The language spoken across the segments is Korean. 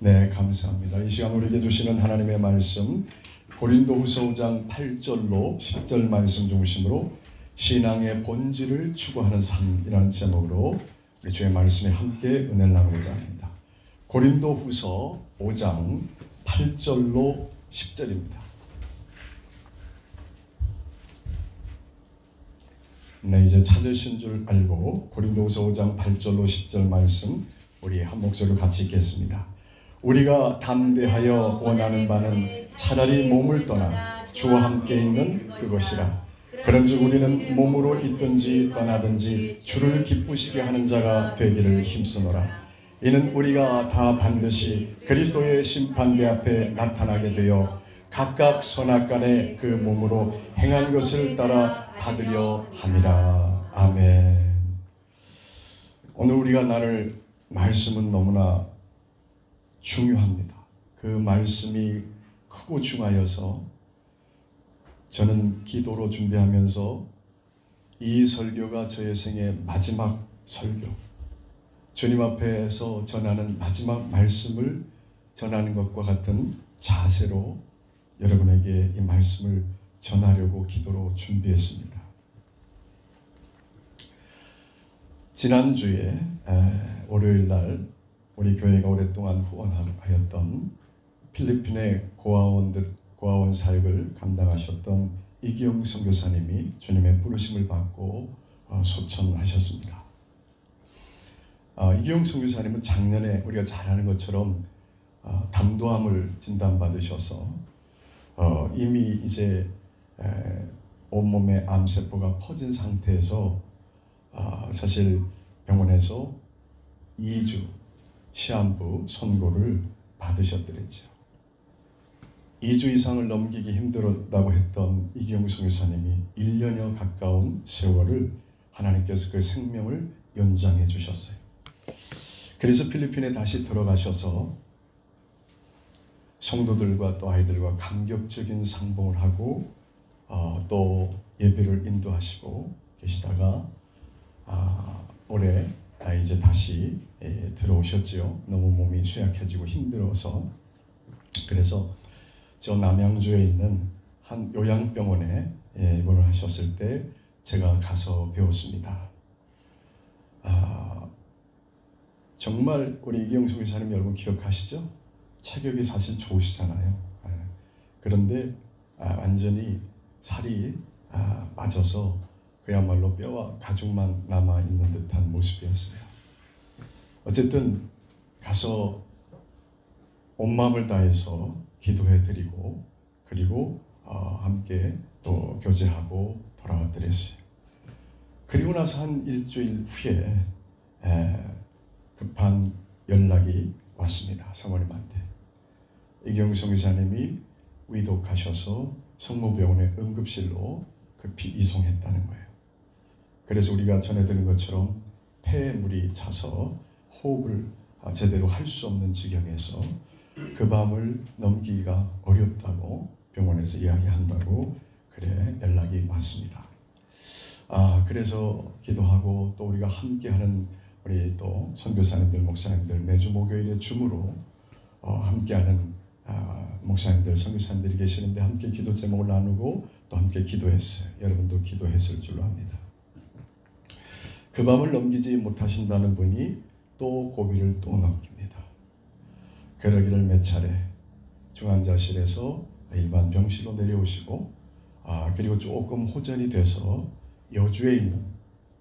네, 감사합니다. 이 시간 우리에게 주시는 하나님의 말씀 고린도후서 5장 8절로 10절 말씀 중심으로 신앙의 본질을 추구하는 삶이라는 제목으로 우리 주의 말씀에 함께 은혜를 나누고자 합니다. 고린도후서 5장 8절로 10절입니다. 네, 이제 찾으신 줄 알고 고린도후서 5장 8절로 10절 말씀 우리 한 목소리로 같이 읽겠습니다. 우리가 담대하여 원하는 바는 차라리 몸을 떠나 주와 함께 있는 그것이라. 그런즉 우리는 몸으로 있든지 떠나든지 주를 기쁘시게 하는 자가 되기를 힘쓰노라. 이는 우리가 다 반드시 그리스도의 심판대 앞에 나타나게 되어 각각 선악간에 그 몸으로 행한 것을 따라 받으려 함이라. 아멘. 오늘 우리가 나눌 말씀은 너무나 중요합니다. 그 말씀이 크고 중하여서 저는 기도로 준비하면서 이 설교가 저의 생의 마지막 설교, 주님 앞에서 전하는 마지막 말씀을 전하는 것과 같은 자세로 여러분에게 이 말씀을 전하려고 기도로 준비했습니다. 지난주에 월요일날 우리 교회가 오랫동안 후원하였던 필리핀의 고아원 사역을 감당하셨던 이기영 선교사님이 주님의 부르심을 받고 소천하셨습니다. 이기영 선교사님은 작년에 우리가 잘 아는 것처럼 담도암을 진단받으셔서 이미 이제 온몸에 암세포가 퍼진 상태에서 사실 병원에서 2주 시한부 선고를 받으셨더랬죠. 2주 이상을 넘기기 힘들었다고 했던 이기영 선교사님이 1년여 가까운 세월을 하나님께서 그 생명을 연장해 주셨어요. 그래서 필리핀에 다시 들어가셔서 성도들과 또 아이들과 감격적인 상봉을 하고 또 예배를 인도하시고 계시다가 올해 이제 다시 들어오셨지요. 너무 몸이 쇠약해지고 힘들어서. 그래서 저 남양주에 있는 한 요양병원에 입원을 하셨을 때 제가 가서 배웠습니다. 정말 우리 이기영 선교사님 여러분 기억하시죠? 체격이 사실 좋으시잖아요. 그런데 완전히 살이 빠져서 그야말로 뼈와 가죽만 남아있는 듯한 모습이었어요. 어쨌든 가서 온 마음을 다해서 기도해드리고 그리고 함께 또 교제하고 돌아왔더랬어요. 그리고 나서 한 일주일 후에 급한 연락이 왔습니다. 사모님한테. 이경 선교사님이 위독하셔서 성모병원의 응급실로 급히 이송했다는 거예요. 그래서 우리가 전해드린 것처럼 폐에 물이 차서 호흡을 제대로 할 수 없는 지경에서 그 밤을 넘기기가 어렵다고 병원에서 이야기한다고 그래 연락이 왔습니다. 그래서 기도하고 또 우리가 함께하는 우리 또 선교사님들, 목사님들 매주 목요일에 줌으로 함께하는 목사님들, 선교사님들이 계시는데 함께 기도 제목을 나누고 또 함께 기도했어요. 여러분도 기도했을 줄로 압니다. 그 밤을 넘기지 못하신다는 분이 또 고비를 또 넘깁니다. 그러기를 몇 차례 중환자실에서 일반 병실로 내려오시고 그리고 조금 호전이 돼서 여주에 있는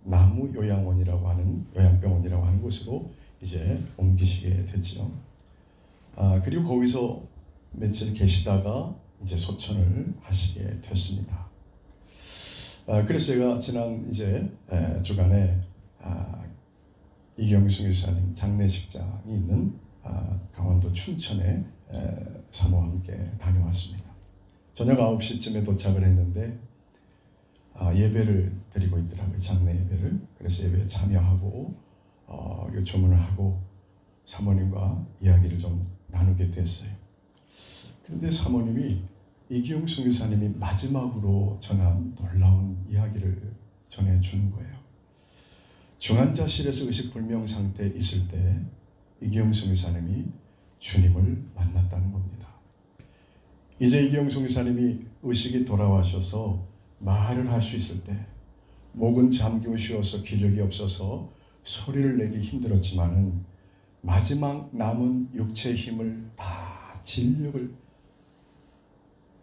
나무요양원이라고 하는 요양병원이라고 하는 곳으로 이제 옮기시게 됐죠. 그리고 거기서 며칠 계시다가 이제 소천을 하시게 됐습니다. 그래서 제가 지난 이제 주간에 이경 선교사님 장례식장이 있는 강원도 춘천에 사모와 함께 다녀왔습니다. 저녁 9시쯤에 도착을 했는데 예배를 드리고 있더라고요. 장례 예배를. 그래서 예배에 참여하고 조문을 하고 사모님과 이야기를 좀 나누게 됐어요. 그런데 사모님이 이기용 선교사님이 마지막으로 전한 놀라운 이야기를 전해주는 거예요. 중환자실에서 의식불명 상태에 있을 때 이기용 선교사님이 주님을 만났다는 겁니다. 이제 이기영 선교사님이 의식이 돌아와셔서 말을 할 수 있을 때 목은 잠기고 쉬어서 기력이 없어서 소리를 내기 힘들었지만은 마지막 남은 육체의 힘을 다 진력을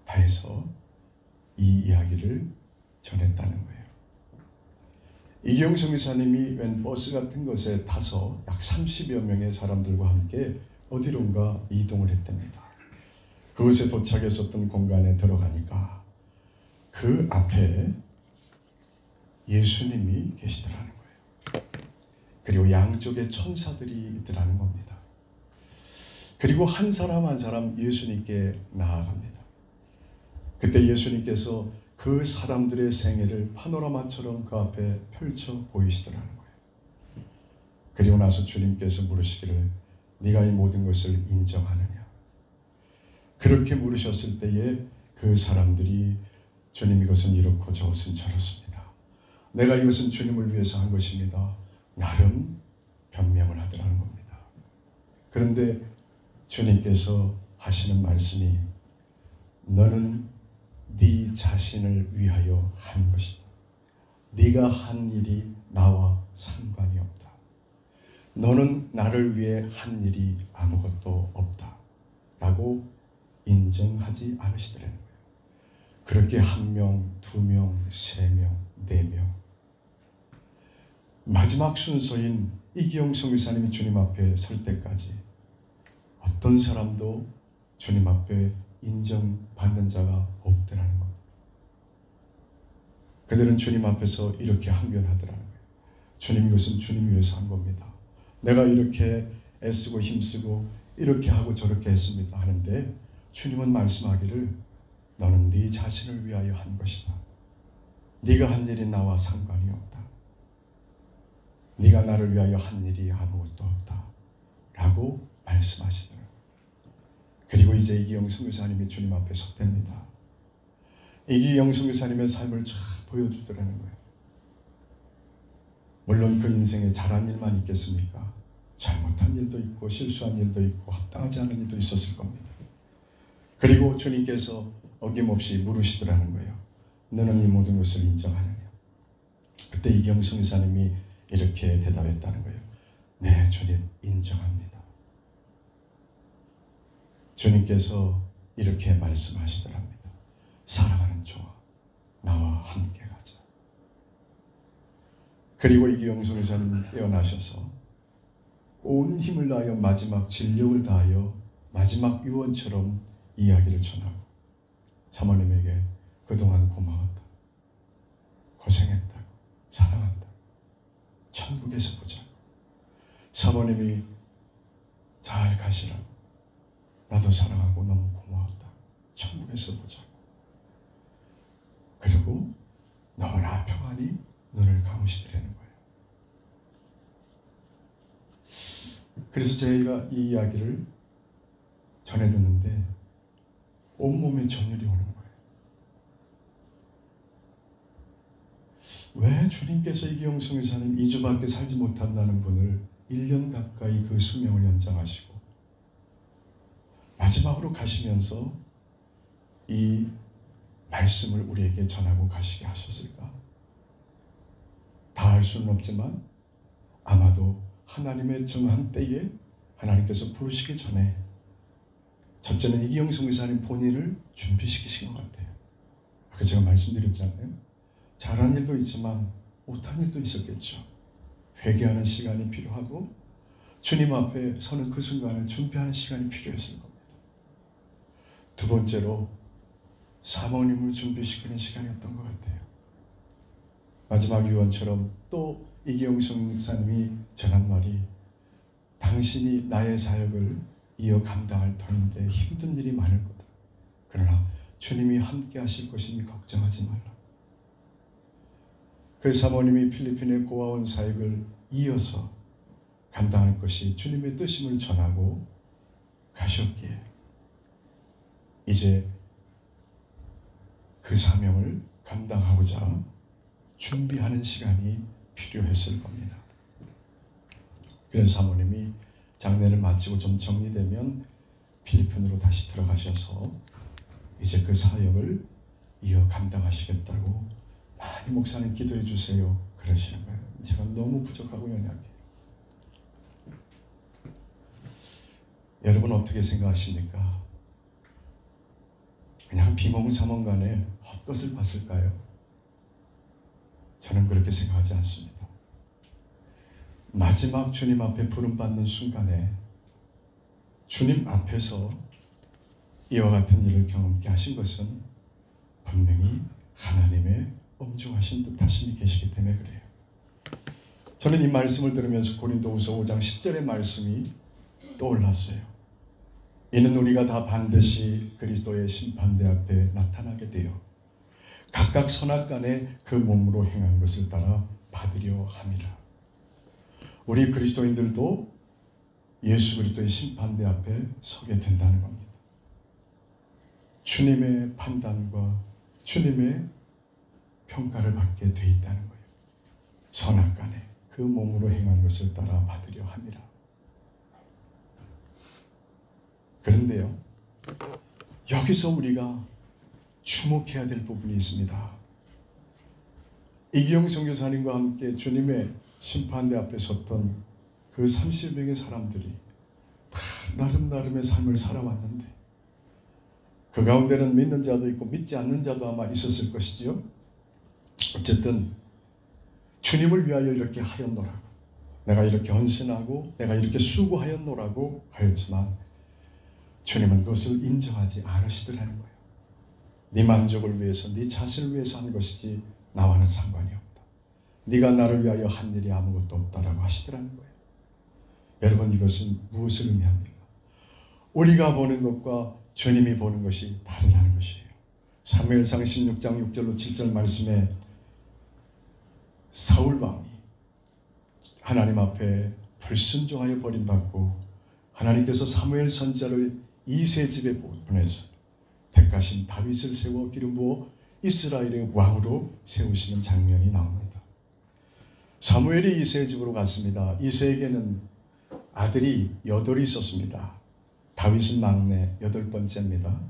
다해서 이 이야기를 전했다는 거예요. 이기영 선교사님이 웬 버스 같은 것에 타서 약 30여 명의 사람들과 함께 어디론가 이동을 했답니다. 그곳에 도착했었던 공간에 들어가니까 그 앞에 예수님이 계시더라는 거예요. 그리고 양쪽에 천사들이 있더라는 겁니다. 그리고 한 사람 한 사람 예수님께 나아갑니다. 그때 예수님께서 그 사람들의 생애를 파노라마처럼 그 앞에 펼쳐 보이시더라는 거예요. 그리고 나서 주님께서 물으시기를 네가 이 모든 것을 인정하느냐? 그렇게 물으셨을 때에 그 사람들이 주님 이것은 이렇고 저것은 저렇습니다. 내가 이것은 주님을 위해서 한 것입니다. 나름 변명을 하더라는 겁니다. 그런데 주님께서 하시는 말씀이 너는 네 자신을 위하여 한 것이다. 네가 한 일이 나와 상관이 없다. 너는 나를 위해 한 일이 아무것도 없다. 라고 인정하지 않으시더라는 거예요. 그렇게 한 명, 두 명, 세 명, 네 명. 마지막 순서인 이기영 선교사님이 주님 앞에 설 때까지 어떤 사람도 주님 앞에 인정받는 자가 없더라는 겁니다. 그들은 주님 앞에서 이렇게 항변하더라는 거예요. 주님 이것은 주님 위해서 한 겁니다. 내가 이렇게 애쓰고 힘쓰고 이렇게 하고 저렇게 했습니다 하는데 주님은 말씀하기를 너는 네 자신을 위하여 한 것이다. 네가 한 일이 나와 상관이 없다. 네가 나를 위하여 한 일이 아무것도 없다. 라고 말씀하시더라고요. 그리고 이제 이기영 선교사님이 주님 앞에 섰답니다. 이기영 선교사님의 삶을 쫙 보여주더라는 거예요. 물론 그 인생에 잘한 일만 있겠습니까? 잘못한 일도 있고 실수한 일도 있고 합당하지 않은 일도 있었을 겁니다. 그리고 주님께서 어김없이 물으시더라는 거예요. 너는 이 모든 것을 인정하느냐? 그때 이기영 선교사님이 이렇게 대답했다는 거예요. 네, 주님 인정합니다. 주님께서 이렇게 말씀하시더랍니다. 사랑하는 종아, 나와 함께 가자. 그리고 이기영 선교사님 깨어나셔서 온 힘을 다하여 마지막 진력을 다하여 마지막 유언처럼 이야기를 전하고 사모님에게 그동안 고마웠다. 고생했다고. 사랑한다. 천국에서 보자. 사모님이 잘 가시라고. 나도 사랑하고 너무 고마웠다. 천국에서 보자. 그리고 너무나 평안히 눈을 감으시더라는 거예요. 그래서 저희가 이 이야기를 전해 듣는데 온몸에 전율이 오는 거예요. 왜 주님께서 이기영 선교사님 2주밖에 살지 못한다는 분을 1년 가까이 그 수명을 연장하시고 마지막으로 가시면서 이 말씀을 우리에게 전하고 가시게 하셨을까? 다 알 수는 없지만 아마도 하나님의 정한 때에 하나님께서 부르시기 전에 첫째는 이기영 선교사님 본인을 준비시키신 것 같아요. 아까 제가 말씀드렸잖아요. 잘한 일도 있지만 못한 일도 있었겠죠. 회개하는 시간이 필요하고 주님 앞에 서는 그 순간을 준비하는 시간이 필요했을 겁니다. 두 번째로 사모님을 준비시키는 시간이었던 것 같아요. 마지막 유언처럼 또 이기영 선교사님이 전한 말이 당신이 나의 사역을 이어 감당할 터인데 힘든 일이 많을 거다. 그러나 주님이 함께 하실 것이니 걱정하지 말라. 그 사모님이 필리핀에 고아원 사역을 이어서 감당할 것이 주님의 뜻임을 전하고 가셨기에 이제 그 사명을 감당하고자 준비하는 시간이 필요했을 겁니다. 그래서 사모님이 장례를 마치고 좀 정리되면 필리핀으로 다시 들어가셔서 이제 그 사역을 이어 감당하시겠다고 많이 목사님 기도해 주세요 그러시는 거예요. 제가 너무 부족하고 연약해요. 여러분 어떻게 생각하십니까? 그냥 비몽사몽간에 헛것을 봤을까요? 저는 그렇게 생각하지 않습니다. 마지막 주님 앞에 부름받는 순간에 주님 앞에서 이와 같은 일을 경험케 하신 것은 분명히 하나님의 엄중하신 뜻하심이 계시기 때문에 그래요. 저는 이 말씀을 들으면서 고린도후서 5장 10절의 말씀이 떠올랐어요. 이는 우리가 다 반드시 그리스도의 심판대 앞에 나타나게 되어 각각 선악간에 그 몸으로 행한 것을 따라 받으려 함이라. 우리 그리스도인들도 예수 그리스도의 심판대 앞에 서게 된다는 겁니다. 주님의 판단과 주님의 평가를 받게 돼 있다는 거예요. 선악간에 그 몸으로 행한 것을 따라 받으려 함이라. 그런데요, 여기서 우리가 주목해야 될 부분이 있습니다. 이기영 선교사님과 함께 주님의 심판대 앞에 섰던 그 30명의 사람들이 다 나름나름의 삶을 살아왔는데 그 가운데는 믿는 자도 있고 믿지 않는 자도 아마 있었을 것이지요. 어쨌든 주님을 위하여 이렇게 하였노라고, 내가 이렇게 헌신하고 내가 이렇게 수고하였노라고 하였지만 주님은 그것을 인정하지 않으시더라는 거예요. 네 만족을 위해서, 네 자신을 위해서 한 것이지 나와는 상관이 없다. 네가 나를 위하여 한 일이 아무것도 없다라고 하시더라는 거예요. 여러분, 이것은 무엇을 의미합니까? 우리가 보는 것과 주님이 보는 것이 다르다는 것이에요. 사무엘상 16장 6절로 7절 말씀에 사울왕이 하나님 앞에 불순종하여 버림받고 하나님께서 사무엘 선지자를 이세 집에 보내서 택하신 다윗을 세워 기름 부어 이스라엘의 왕으로 세우시는 장면이 나옵니다. 사무엘이 이세의 집으로 갔습니다. 이세에게는 아들이 8이 있었습니다. 다윗은 막내 8번째입니다.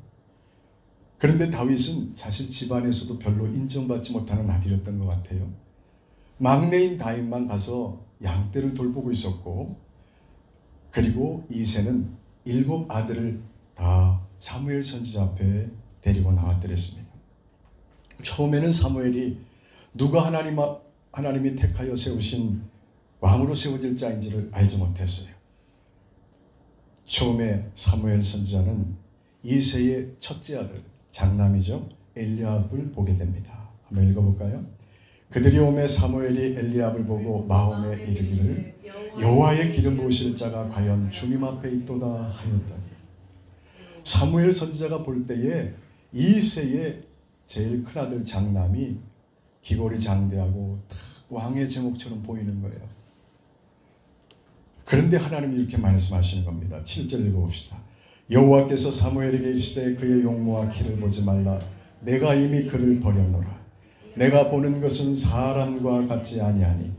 그런데 다윗은 사실 집안에서도 별로 인정받지 못하는 아들이었던 것 같아요. 막내인 다윗만 가서 양떼를 돌보고 있었고, 그리고 이세는 7 아들을 다 사무엘 선지자 앞에 데리고 나왔더랬습니다. 처음에는 사무엘이 누가 하나님이 택하여 세우신 왕으로 세워질 자인지를 알지 못했어요. 처음에 사무엘 선지자는 이세의 첫째 아들, 장남이죠, 엘리압을 보게 됩니다. 한번 읽어볼까요? 그들이 오매 사무엘이 엘리압을 보고 마음에 이르기를 여호와의 기름 부으실 자가 과연 주님 앞에 있도다 하였더니, 사무엘 선지자가 볼 때에 이세의 제일 큰아들 장남이 기골이 장대하고 왕의 제목처럼 보이는 거예요. 그런데 하나님이 이렇게 말씀하시는 겁니다. 7절 읽어봅시다. 여호와께서 사무엘에게 이르시되 그의 용모와 키를 보지 말라. 내가 이미 그를 버렸노라. 내가 보는 것은 사람과 같지 아니하니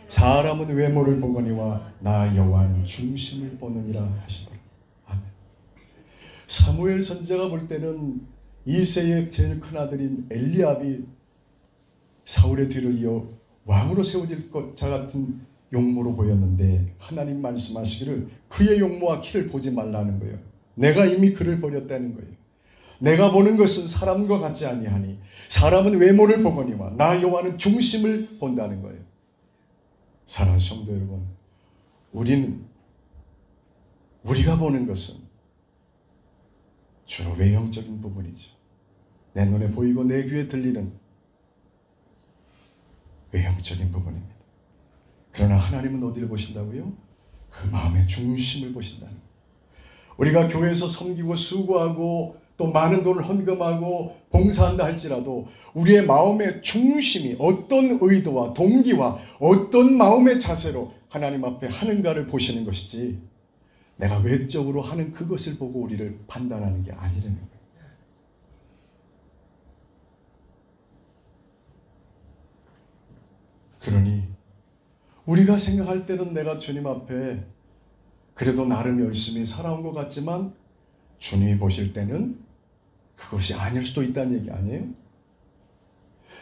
사람은 외모를 보거니와 나 여호와는 중심을 보느니라 하시더라. 아멘. 사무엘 선지자가 볼 때는 이세의 제일 큰아들인 엘리압이 사울의 뒤를 이어 왕으로 세워질 자 같은 용모로 보였는데 하나님 말씀하시기를 그의 용모와 키를 보지 말라는 거예요. 내가 이미 그를 버렸다는 거예요. 내가 보는 것은 사람과 같지 아니하니 사람은 외모를 보거니와 나 여호와는 중심을 본다는 거예요. 사랑하는 성도 여러분, 우리가 보는 것은 주로 외형적인 부분이죠. 내 눈에 보이고 내 귀에 들리는 외형적인 부분입니다. 그러나 하나님은 어디를 보신다고요? 그 마음의 중심을 보신다는 거예요. 우리가 교회에서 섬기고 수고하고 또 많은 돈을 헌금하고 봉사한다 할지라도 우리의 마음의 중심이 어떤 의도와 동기와 어떤 마음의 자세로 하나님 앞에 하는가를 보시는 것이지, 내가 외적으로 하는 그것을 보고 우리를 판단하는 게 아니라는 거예요. 그러니 우리가 생각할 때는 내가 주님 앞에 그래도 나름 열심히 살아온 것 같지만 주님이 보실 때는 그것이 아닐 수도 있다는 얘기 아니에요?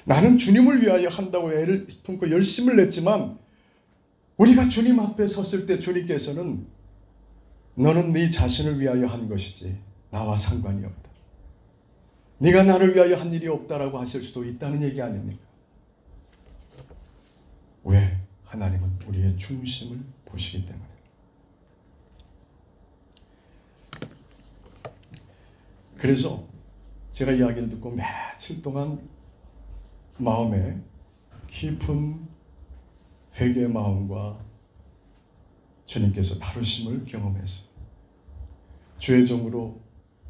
나는 주님을 위하여 한다고 애를 품고 열심을 냈지만 우리가 주님 앞에 섰을 때 주님께서는 너는 네 자신을 위하여 한 것이지 나와 상관이 없다. 네가 나를 위하여 한 일이 없다라고 하실 수도 있다는 얘기 아닙니까? 왜? 하나님은 우리의 중심을 보시기 때문에. 그래서 제가 이야기를 듣고 며칠 동안 마음에 깊은 회개의 마음과 주님께서 다루심을 경험했어요. 주의 종으로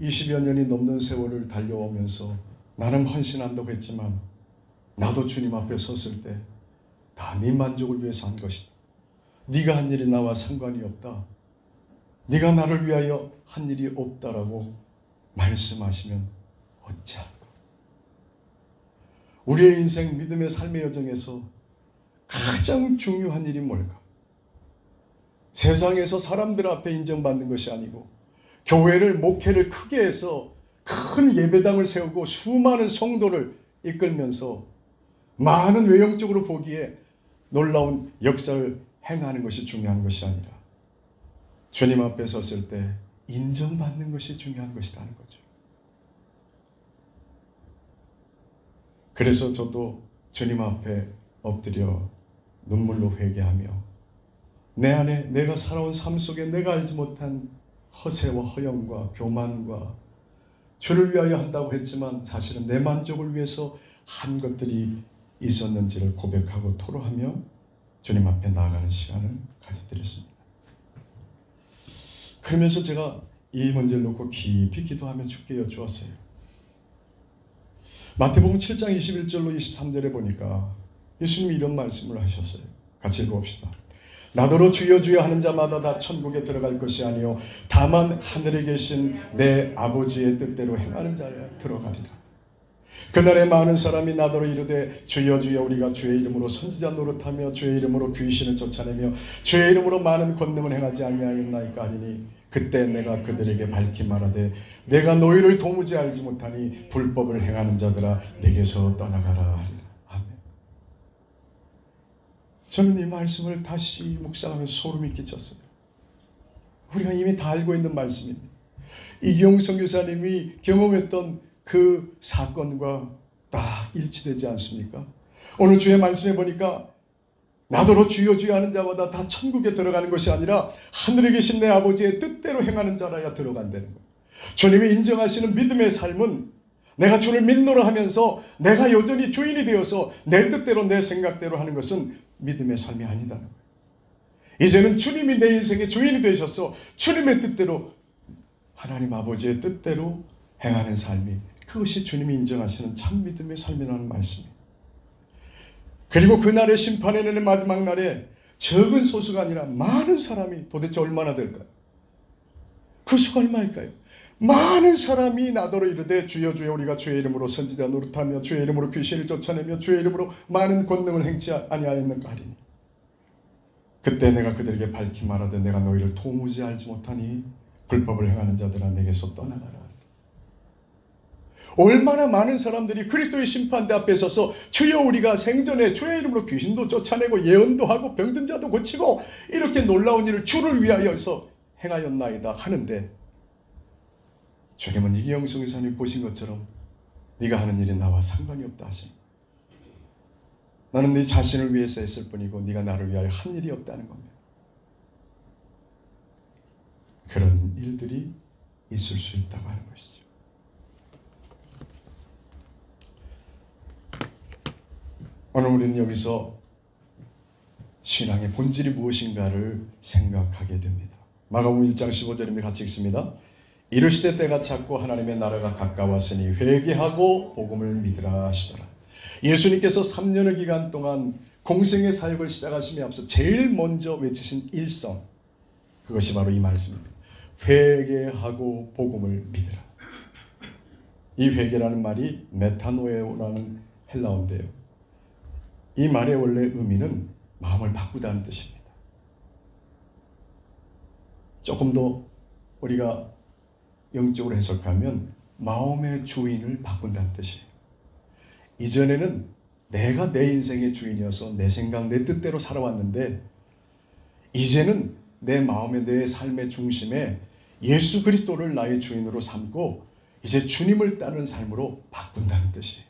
20여 년이 넘는 세월을 달려오면서 나는 헌신한다고 했지만 나도 주님 앞에 섰을 때 다 네 만족을 위해서 한 것이다. 네가 한 일이 나와 상관이 없다. 네가 나를 위하여 한 일이 없다라고 말씀하시면 어찌할까? 우리의 인생 믿음의 삶의 여정에서 가장 중요한 일이 뭘까? 세상에서 사람들 앞에 인정받는 것이 아니고 교회를 목회를 크게 해서 큰 예배당을 세우고 수많은 성도를 이끌면서 많은 외형적으로 보기에 놀라운 역사를 행하는 것이 중요한 것이 아니라 주님 앞에 섰을 때 인정받는 것이 중요한 것이라는 거죠. 그래서 저도 주님 앞에 엎드려 눈물로 회개하며 내 안에 내가 살아온 삶 속에 내가 알지 못한 허세와 허영과 교만과 주를 위하여 한다고 했지만 사실은 내 만족을 위해서 한 것들이 있었는지를 고백하고 토로하며 주님 앞에 나아가는 시간을 가져드렸습니다. 그러면서 제가 이 문제를 놓고 깊이 기도하며 주께 여쭈었어요. 마태복음 7장 21절로 23절에 보니까 예수님이 이런 말씀을 하셨어요. 같이 읽어봅시다. 나더러 주여 주여 하는 자마다 다 천국에 들어갈 것이 아니요 다만 하늘에 계신 내 아버지의 뜻대로 행하는 자야 들어가리라. 그날에 많은 사람이 나더러 이르되 주여 주여 우리가 주의 이름으로 선지자 노릇하며 주의 이름으로 귀신을 쫓아내며 주의 이름으로 많은 권능을 행하지 아니하였나이까 하리니 그때 내가 그들에게 밝히 말하되 내가 너희를 도무지 알지 못하니 불법을 행하는 자들아 내게서 떠나가라 하리라. 아멘. 저는 이 말씀을 다시 묵상하면서 소름이 끼쳤어요. 우리가 이미 다 알고 있는 말씀입니다. 이기용 선교사님이 경험했던 그 사건과 딱 일치되지 않습니까? 오늘 주의 말씀에 보니까 나더러 주여 주여 하는 자마다 다 천국에 들어가는 것이 아니라 하늘에 계신 내 아버지의 뜻대로 행하는 자라야 들어간다는 거예요. 주님이 인정하시는 믿음의 삶은 내가 주를 믿노라 하면서 내가 여전히 주인이 되어서 내 뜻대로 내 생각대로 하는 것은 믿음의 삶이 아니다는 거예요. 이제는 주님이 내 인생의 주인이 되셔서 주님의 뜻대로 하나님 아버지의 뜻대로 행하는 삶이 그것이 주님이 인정하시는 참 믿음의 삶이라는 말씀이에요. 그리고 그날의 심판의 날의 마지막 날에 적은 소수가 아니라 많은 사람이 도대체 얼마나 될까요? 그 수가 얼마일까요? 많은 사람이 나더러 이르되 주여 주여 우리가 주의 이름으로 선지자 노릇하며 주의 이름으로 귀신을 쫓아내며 주의 이름으로 많은 권능을 행치 아니하였는가 하리니 그때 내가 그들에게 밝히 말하되 내가 너희를 도무지 알지 못하니 불법을 행하는 자들아 내게서 떠나가라. 얼마나 많은 사람들이 그리스도의 심판대 앞에 서서 주여 우리가 생전에 주의 이름으로 귀신도 쫓아내고 예언도 하고 병든 자도 고치고 이렇게 놀라운 일을 주를 위하여서 행하였나이다 하는데 주님은 이기영 선교사님 보신 것처럼 네가 하는 일이 나와 상관이 없다 하십니다. 나는 네 자신을 위해서 했을 뿐이고 네가 나를 위하여 한 일이 없다는 겁니다. 그런 일들이 있을 수 있다고 하는 것이죠. 오늘 우리는 여기서 신앙의 본질이 무엇인가를 생각하게 됩니다. 마가복음 1장 15절입니다. 같이 읽습니다. 이르시되 때가 찼고 하나님의 나라가 가까웠으니 회개하고 복음을 믿으라 하시더라. 예수님께서 3년의 기간 동안 공생의 사역을 시작하심에 앞서 제일 먼저 외치신 일성, 그것이 바로 이 말씀입니다. 회개하고 복음을 믿으라. 이 회개라는 말이 메타노에오라는 헬라어인데요. 이 말의 원래 의미는 마음을 바꾸다는 뜻입니다. 조금 더 우리가 영적으로 해석하면 마음의 주인을 바꾼다는 뜻이에요. 이전에는 내가 내 인생의 주인이어서 내 생각, 내 뜻대로 살아왔는데 이제는 내 마음의, 내 삶의 중심에 예수 그리스도를 나의 주인으로 삼고 이제 주님을 따르는 삶으로 바꾼다는 뜻이에요.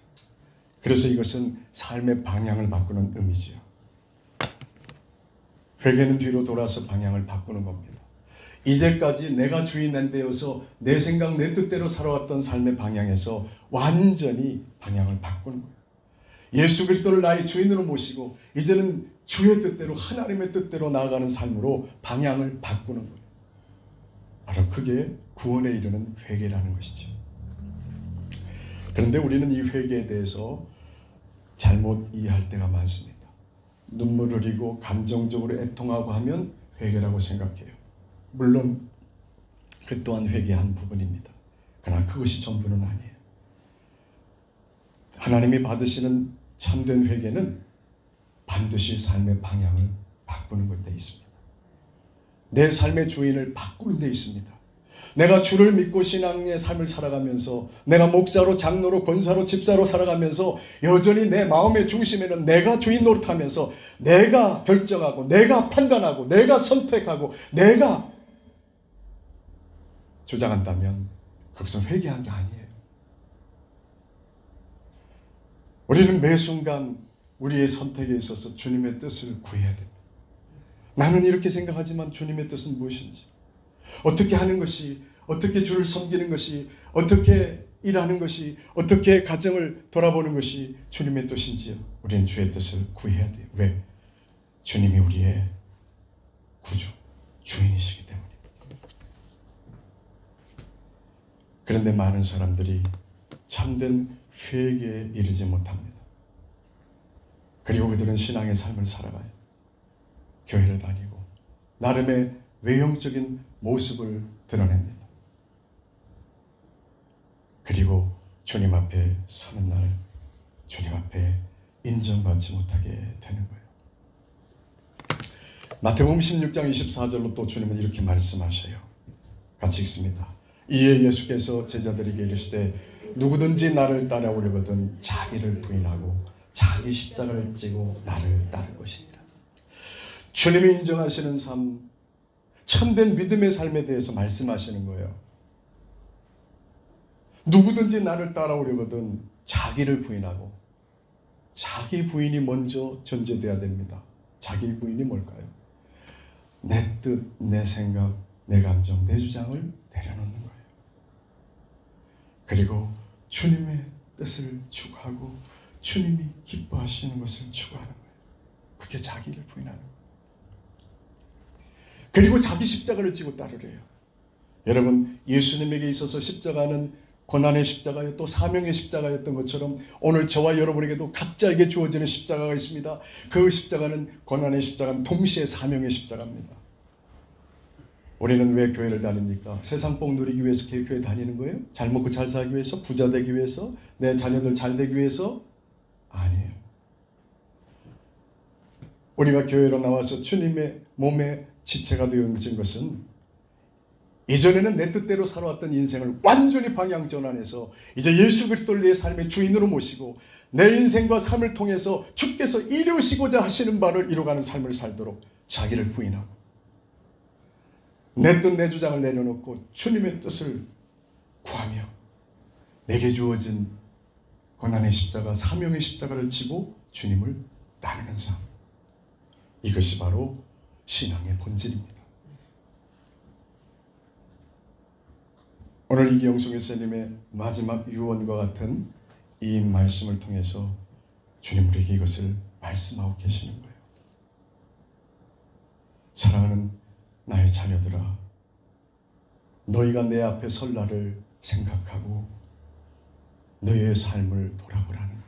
그래서 이것은 삶의 방향을 바꾸는 의미지요. 회개는 뒤로 돌아서 방향을 바꾸는 겁니다. 이제까지 내가 주인 안 되어서 내 생각, 내 뜻대로 살아왔던 삶의 방향에서 완전히 방향을 바꾸는 거예요. 예수 그리스도를 나의 주인으로 모시고 이제는 주의 뜻대로, 하나님의 뜻대로 나아가는 삶으로 방향을 바꾸는 거예요. 바로 그게 구원에 이르는 회개라는 것이죠. 그런데 우리는 이 회개에 대해서 잘못 이해할 때가 많습니다. 눈물을 흘리고 감정적으로 애통하고 하면 회개라고 생각해요. 물론 그 또한 회개의 한 부분입니다. 그러나 그것이 전부는 아니에요. 하나님이 받으시는 참된 회개는 반드시 삶의 방향을 바꾸는 것 데 있습니다. 내 삶의 주인을 바꾸는 데 있습니다. 내가 주를 믿고 신앙의 삶을 살아가면서 내가 목사로, 장로로, 권사로, 집사로 살아가면서 여전히 내 마음의 중심에는 내가 주인 노릇하면서 내가 결정하고 내가 판단하고 내가 선택하고 내가 주장한다면 그것은 회개한 게 아니에요. 우리는 매 순간 우리의 선택에 있어서 주님의 뜻을 구해야 됩니다. 나는 이렇게 생각하지만 주님의 뜻은 무엇인지, 어떻게 하는 것이, 어떻게 주를 섬기는 것이, 어떻게 일하는 것이, 어떻게 가정을 돌아보는 것이 주님의 뜻인지요. 우리는 주의 뜻을 구해야 돼요. 왜? 주님이 우리의 구주, 주인이시기 때문입니다. 그런데 많은 사람들이 참된 회개에 이르지 못합니다. 그리고 그들은 신앙의 삶을 살아가요. 교회를 다니고 나름의 외형적인 모습을 드러냅니다. 그리고 주님 앞에 서는 날 주님 앞에 인정받지 못하게 되는 거예요. 마태복음 16장 24절로 또 주님은 이렇게 말씀하셔요. 같이 읽습니다. 이에 예수께서 제자들에게 이르시되 누구든지 나를 따라오려거든 자기를 부인하고 자기 십자가를 지고 나를 따를 것이니라. 주님이 인정하시는 삶, 참된 믿음의 삶에 대해서 말씀하시는 거예요. 누구든지 나를 따라오려거든 자기를 부인하고, 자기 부인이 먼저 전제돼야 됩니다. 자기 부인이 뭘까요? 내 뜻, 내 생각, 내 감정, 내 주장을 내려놓는 거예요. 그리고 주님의 뜻을 추구하고 주님이 기뻐하시는 것을 추구하는 거예요. 그게 자기를 부인하는 거예요. 그리고 자기 십자가를 지고 따르래요. 여러분, 예수님에게 있어서 십자가는 고난의 십자가요, 또 사명의 십자가였던 것처럼 오늘 저와 여러분에게도 각자에게 주어지는 십자가가 있습니다. 그 십자가는 고난의 십자가는 동시에 사명의 십자가입니다. 우리는 왜 교회를 다닙니까? 세상 복 누리기 위해서 교회 다니는 거예요? 잘 먹고 잘 살기 위해서? 부자 되기 위해서? 내 자녀들 잘 되기 위해서? 아니에요. 우리가 교회로 나와서 주님의 몸의 지체가 되어진 것은 이전에는 내 뜻대로 살아왔던 인생을 완전히 방향 전환해서 이제 예수 그리스도를 내 삶의 주인으로 모시고 내 인생과 삶을 통해서 주께서 이루시고자 하시는 바를 이루어가는 삶을 살도록 자기를 부인하고 내 뜻, 내 주장을 내려놓고 주님의 뜻을 구하며 내게 주어진 고난의 십자가, 사명의 십자가를 지고 주님을 따르는 삶, 이것이 바로 신앙의 본질입니다. 오늘 이기영 선생님의 마지막 유언과 같은 이 말씀을 통해서 주님 우리에게 이것을 말씀하고 계시는 거예요. 사랑하는 나의 자녀들아, 너희가 내 앞에 설 날을 생각하고 너희의 삶을 돌아보라는 거예요.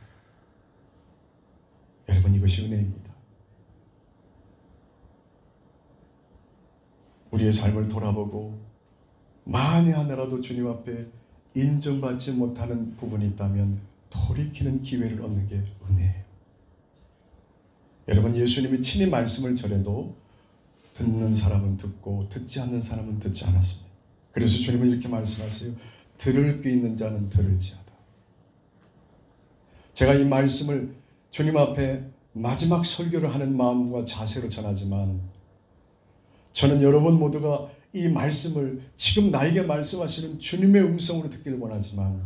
여러분, 이것이 은혜입니다. 우리의 삶을 돌아보고 만에 하나라도 주님 앞에 인정받지 못하는 부분이 있다면 돌이키는 기회를 얻는 게 은혜예요. 여러분, 예수님이 친히 말씀을 전해도 듣는 사람은 듣고 듣지 않는 사람은 듣지 않았습니다. 그래서 주님은 이렇게 말씀하세요. 들을 귀 있는 자는 들을지어다. 제가 이 말씀을 주님 앞에 마지막 설교를 하는 마음과 자세로 전하지만 저는 여러분 모두가 이 말씀을 지금 나에게 말씀하시는 주님의 음성으로 듣기를 원하지만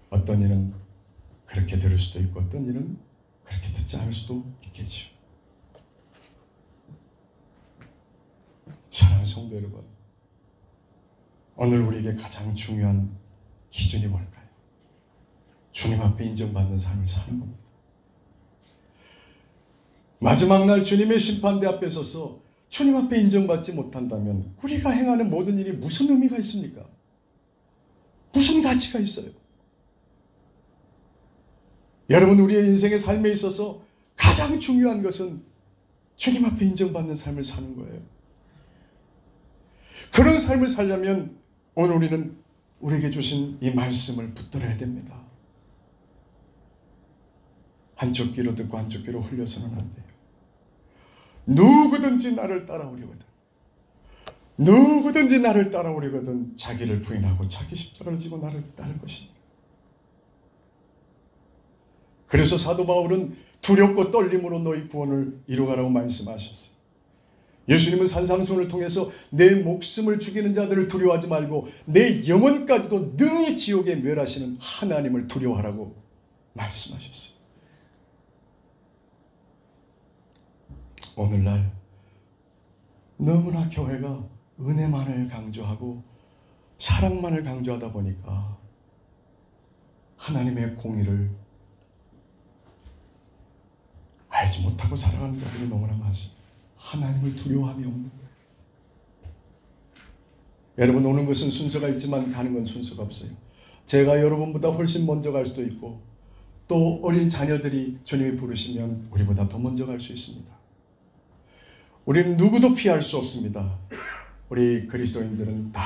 어떤 이는 그렇게 들을 수도 있고 어떤 이는 그렇게 듣지 않을 수도 있겠죠. 사랑하는 성도 여러분, 오늘 우리에게 가장 중요한 기준이 뭘까요? 주님 앞에 인정받는 삶을 사는 겁니다. 마지막 날 주님의 심판대 앞에 서서 주님 앞에 인정받지 못한다면 우리가 행하는 모든 일이 무슨 의미가 있습니까? 무슨 가치가 있어요? 여러분, 우리의 인생의 삶에 있어서 가장 중요한 것은 주님 앞에 인정받는 삶을 사는 거예요. 그런 삶을 살려면 오늘 우리는 우리에게 주신 이 말씀을 붙들어야 됩니다. 한쪽 귀로 듣고 한쪽 귀로 흘려서는 안 돼요. 누구든지 나를 따라오려거든, 누구든지 나를 따라오려거든 자기를 부인하고 자기 십자가를 지고 나를 따를 것이다. 그래서 사도 바울은 두렵고 떨림으로 너희 구원을 이루가라고 말씀하셨어요. 예수님은 산상수훈을 통해서 내 목숨을 죽이는 자들을 두려워하지 말고 내 영혼까지도 능히 지옥에 멸하시는 하나님을 두려워하라고 말씀하셨어요. 오늘날 너무나 교회가 은혜만을 강조하고 사랑만을 강조하다 보니까 하나님의 공의를 알지 못하고 살아가는 자들이 너무나 많습니다. 하나님을 두려워함이 없는 거예요. 여러분, 오는 것은 순서가 있지만 가는 건 순서가 없어요. 제가 여러분보다 훨씬 먼저 갈 수도 있고 또 어린 자녀들이 주님이 부르시면 우리보다 더 먼저 갈 수 있습니다. 우리는 누구도 피할 수 없습니다. 우리 그리스도인들은 다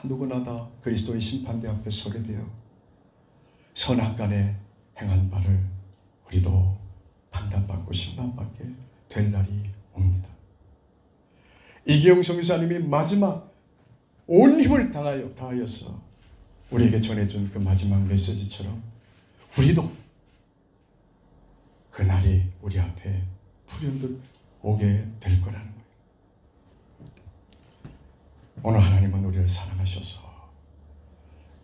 누구나 다 그리스도의 심판대 앞에 서게 돼요. 선악간에 행한 바를 우리도 판단받고 심판받게 될 날이 옵니다. 이기영 선교사님이 마지막 온 힘을 다하여서 우리에게 전해준 그 마지막 메시지처럼 우리도 그 날이 우리 앞에 불현듯 오게 될 거라는 거예요. 오늘 하나님은 우리를 사랑하셔서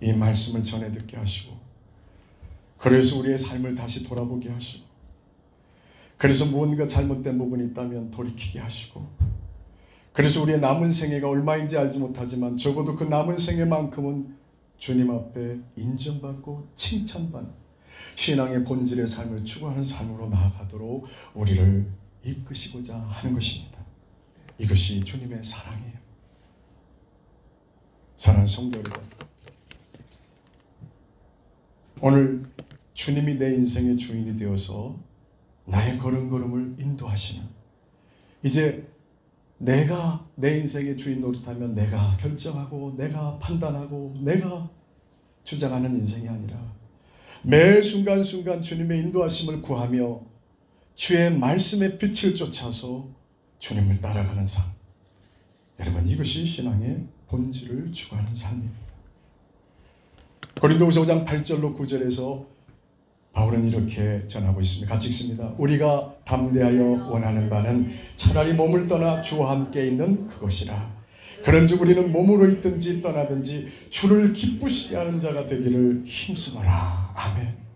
이 말씀을 전해 듣게 하시고 그래서 우리의 삶을 다시 돌아보게 하시고 그래서 무언가 잘못된 부분이 있다면 돌이키게 하시고 그래서 우리의 남은 생애가 얼마인지 알지 못하지만 적어도 그 남은 생애만큼은 주님 앞에 인정받고 칭찬받는 신앙의 본질의 삶을 추구하는 삶으로 나아가도록 우리를 이끄시고자 하는 것입니다. 이것이 주님의 사랑이에요. 사랑하는 성도 여러분, 오늘 주님이 내 인생의 주인이 되어서 나의 걸음걸음을 인도하시는, 이제 내가 내 인생의 주인 노릇하면 내가 결정하고 내가 판단하고 내가 주장하는 인생이 아니라 매 순간순간 주님의 인도하심을 구하며 주의 말씀의 빛을 쫓아서 주님을 따라가는 삶. 여러분, 이것이 신앙의 본질을 추구하는 삶입니다. 고린도후서 5장 8절로 9절에서 바울은 이렇게 전하고 있습니다. 같이 읽습니다. 우리가 담대하여 원하는 바는 차라리 몸을 떠나 주와 함께 있는 그것이라. 그런즉 우리는 몸으로 있든지 떠나든지 주를 기쁘시게 하는 자가 되기를 힘쓰노라. 아멘.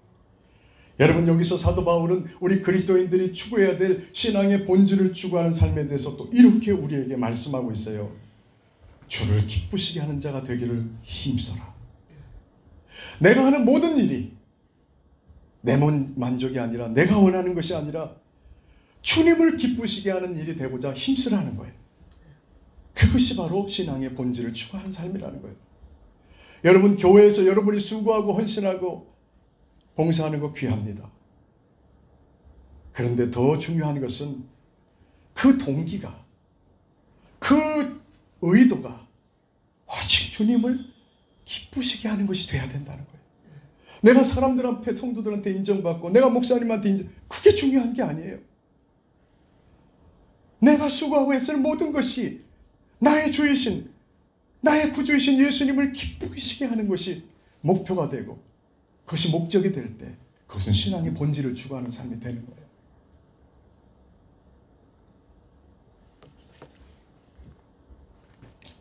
여러분, 여기서 사도 바울은 우리 그리스도인들이 추구해야 될 신앙의 본질을 추구하는 삶에 대해서 또 이렇게 우리에게 말씀하고 있어요. 주를 기쁘시게 하는 자가 되기를 힘써라. 내가 하는 모든 일이 내 만족이 아니라 내가 원하는 것이 아니라 주님을 기쁘시게 하는 일이 되고자 힘쓰라는 거예요. 그것이 바로 신앙의 본질을 추구하는 삶이라는 거예요. 여러분, 교회에서 여러분이 수고하고 헌신하고 봉사하는 거 귀합니다. 그런데 더 중요한 것은 그 동기가, 그 의도가 오직 주님을 기쁘시게 하는 것이 돼야 된다는 거예요. 내가 사람들 앞에, 성도들한테 인정받고 내가 목사님한테 그게 중요한 게 아니에요. 내가 수고하고 애쓸 모든 것이 나의 주이신 나의 구주이신 예수님을 기쁘시게 하는 것이 목표가 되고 그것이 목적이 될 때 그것은 신앙의 본질을 추구하는 삶이 되는 거예요.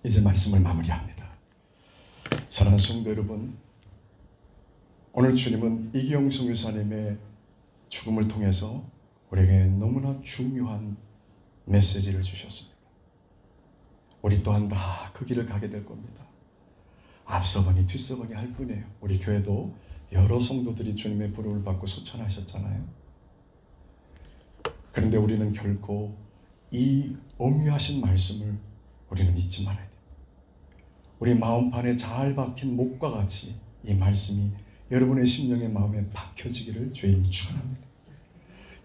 이제 말씀을 마무리합니다. 사랑하는 성도 여러분, 오늘 주님은 이기영 선교사님의 죽음을 통해서 우리에게 너무나 중요한 메시지를 주셨습니다. 우리 또한 다 그 길을 가게 될 겁니다. 앞서거니 뒤서거니 할 뿐이에요. 우리 교회도 여러 성도들이 주님의 부름을 받고 소천하셨잖아요. 그런데 우리는 결코 이 엄유하신 말씀을 우리는 잊지 말아야 됩니다. 우리 마음판에 잘 박힌 목과 같이 이 말씀이 여러분의 심령의 마음에 박혀지기를 주님 축원합니다.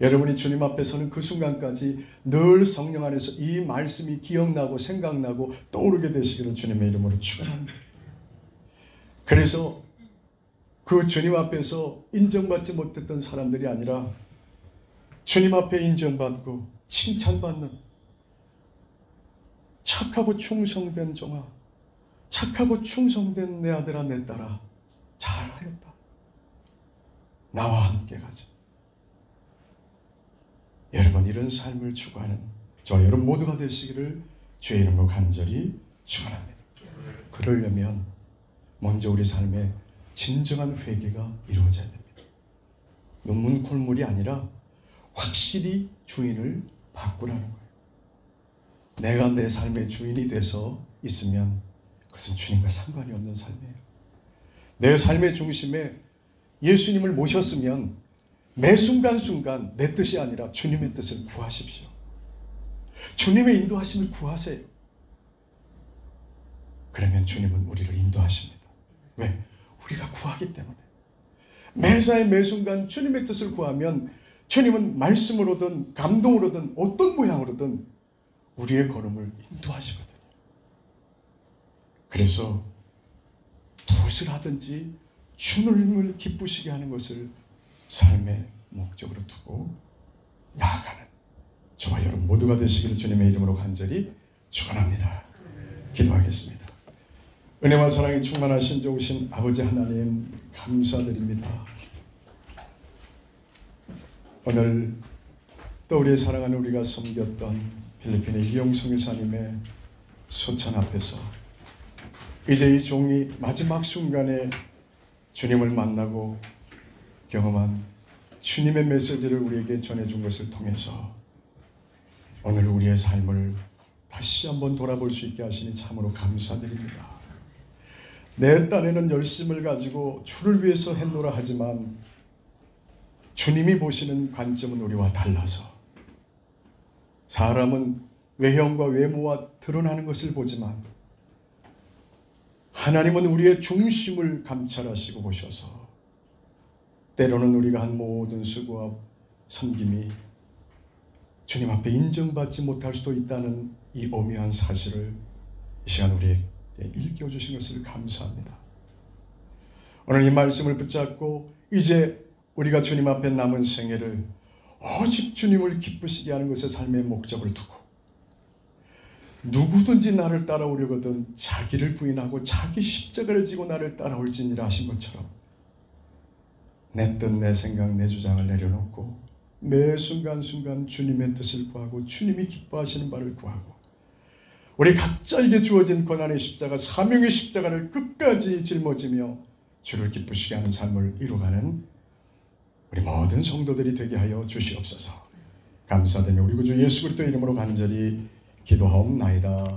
여러분이 주님 앞에 서는 그 순간까지 늘 성령 안에서 이 말씀이 기억나고 생각나고 떠오르게 되시기를 주님의 이름으로 축원합니다. 그래서 그 주님 앞에서 인정받지 못했던 사람들이 아니라 주님 앞에 인정받고 칭찬받는 착하고 충성된 종아, 착하고 충성된 내 아들아 내 딸아, 잘하였다. 나와 함께 가자. 여러분, 이런 삶을 추구하는 저와 여러분 모두가 되시기를 주의 이름으로 간절히 축원합니다. 그러려면 먼저 우리 삶에 진정한 회개가 이루어져야 됩니다. 눈물 콧물이 아니라 확실히 주인을 바꾸라는 거예요. 내가 내 삶의 주인이 돼서 있으면 그것은 주님과 상관이 없는 삶이에요. 내 삶의 중심에 예수님을 모셨으면 매 순간순간 내 뜻이 아니라 주님의 뜻을 구하십시오. 주님의 인도하심을 구하세요. 그러면 주님은 우리를 인도하십니다. 왜? 우리가 구하기 때문에. 매사에 매 순간 주님의 뜻을 구하면 주님은 말씀으로든 감동으로든 어떤 모양으로든 우리의 걸음을 인도하시거든요. 그래서 무엇을 하든지 주님을 기쁘시게 하는 것을 삶의 목적으로 두고 나아가는 저와 여러분 모두가 되시기를 주님의 이름으로 간절히 축원합니다. 기도하겠습니다. 은혜와 사랑이 충만하신 좋으신 아버지 하나님 감사드립니다. 오늘 또 우리의 사랑하는 우리가 섬겼던 필리핀의 이기영 선교사님의 소천 앞에서 이제 이 종이 마지막 순간에 주님을 만나고 경험한 주님의 메시지를 우리에게 전해준 것을 통해서 오늘 우리의 삶을 다시 한번 돌아볼 수 있게 하시니 참으로 감사드립니다. 내 딴에는 열심을 가지고 주를 위해서 했노라 하지만 주님이 보시는 관점은 우리와 달라서 사람은 외형과 외모와 드러나는 것을 보지만 하나님은 우리의 중심을 감찰하시고 보셔서 때로는 우리가 한 모든 수고와 섬김이 주님 앞에 인정받지 못할 수도 있다는 이 오묘한 사실을 이 시간 우리에게 일깨워주신 것을 감사합니다. 오늘 이 말씀을 붙잡고 이제 우리가 주님 앞에 남은 생애를 오직 주님을 기쁘시게 하는 것에 삶의 목적을 두고 누구든지 나를 따라오려거든 자기를 부인하고 자기 십자가를 지고 나를 따라올지니라 하신 것처럼 내 뜻, 내 생각, 내 주장을 내려놓고 매 순간순간 주님의 뜻을 구하고 주님이 기뻐하시는 바를 구하고 우리 각자에게 주어진 고난의 십자가, 사명의 십자가를 끝까지 짊어지며 주를 기쁘시게 하는 삶을 이루어가는 우리 모든 성도들이 되게 하여 주시옵소서. 감사드리며 우리 구주 예수 그리스도 이름으로 간절히 기도하옵나이다.